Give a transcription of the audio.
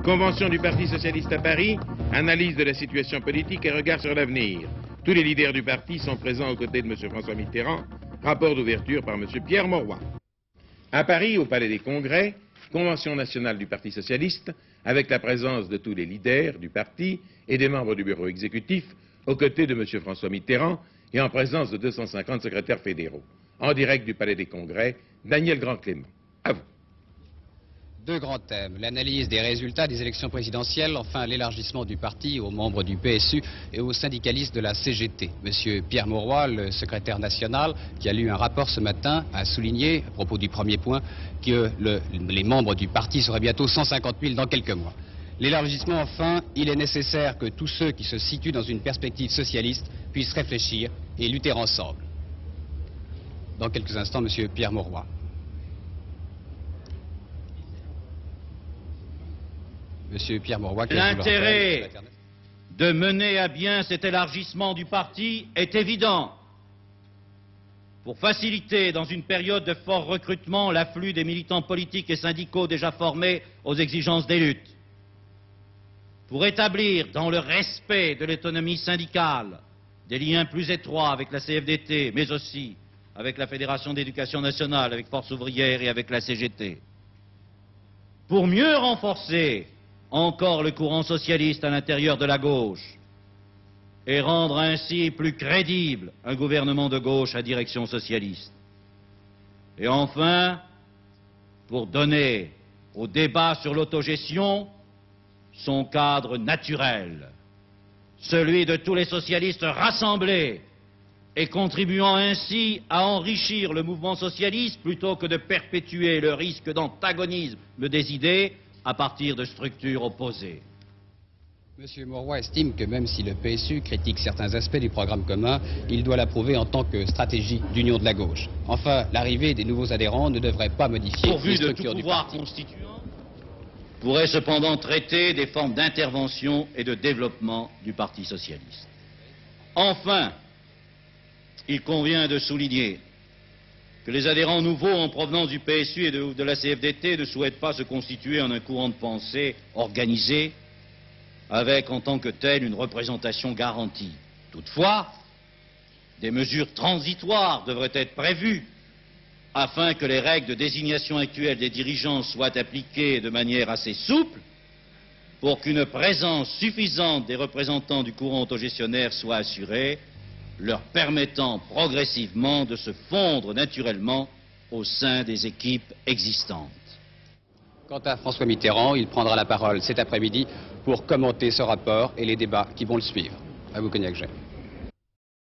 Convention du Parti socialiste à Paris, analyse de la situation politique et regard sur l'avenir. Tous les leaders du parti sont présents aux côtés de M. François Mitterrand. Rapport d'ouverture par M. Pierre Mauroy. À Paris, au Palais des Congrès, Convention nationale du Parti socialiste, avec la présence de tous les leaders du parti et des membres du bureau exécutif, aux côtés de M. François Mitterrand et en présence de 250 secrétaires fédéraux. En direct du Palais des Congrès, Daniel Grand-Clément. À vous. Deux grands thèmes, l'analyse des résultats des élections présidentielles, enfin l'élargissement du parti aux membres du PSU et aux syndicalistes de la CGT. Monsieur Pierre Mauroy, le secrétaire national, qui a lu un rapport ce matin, a souligné, à propos du premier point, que les membres du parti seraient bientôt 150 000 dans quelques mois. L'élargissement, enfin, il est nécessaire que tous ceux qui se situent dans une perspective socialiste puissent réfléchir et lutter ensemble. Dans quelques instants, monsieur Pierre Mauroy. Monsieur Pierre Mauroy, l'intérêt de mener à bien cet élargissement du parti est évident. Pour faciliter, dans une période de fort recrutement, l'afflux des militants politiques et syndicaux déjà formés aux exigences des luttes. Pour établir, dans le respect de l'autonomie syndicale, des liens plus étroits avec la CFDT, mais aussi avec la Fédération d'éducation nationale, avec Force ouvrière et avec la CGT. Pour mieux renforcer encore le courant socialiste à l'intérieur de la gauche et rendre ainsi plus crédible un gouvernement de gauche à direction socialiste. Et enfin, pour donner au débat sur l'autogestion son cadre naturel, celui de tous les socialistes rassemblés et contribuant ainsi à enrichir le mouvement socialiste plutôt que de perpétuer le risque d'antagonisme des idées à partir de structures opposées. Monsieur Mauroy estime que même si le PSU critique certains aspects du programme commun, il doit l'approuver en tant que stratégie d'union de la gauche. Enfin, l'arrivée des nouveaux adhérents ne devrait pas modifier les structures du parti. Constituant pourrait cependant traiter des formes d'intervention et de développement du Parti socialiste. Enfin, il convient de souligner que les adhérents nouveaux en provenance du PSU et de la CFDT ne souhaitent pas se constituer en un courant de pensée organisé avec en tant que tel une représentation garantie. Toutefois, des mesures transitoires devraient être prévues afin que les règles de désignation actuelles des dirigeants soient appliquées de manière assez souple pour qu'une présence suffisante des représentants du courant autogestionnaire soit assurée, leur permettant progressivement de se fondre naturellement au sein des équipes existantes. Quant à François Mitterrand, il prendra la parole cet après-midi pour commenter ce rapport et les débats qui vont le suivre. À vous, Cognac-Jet.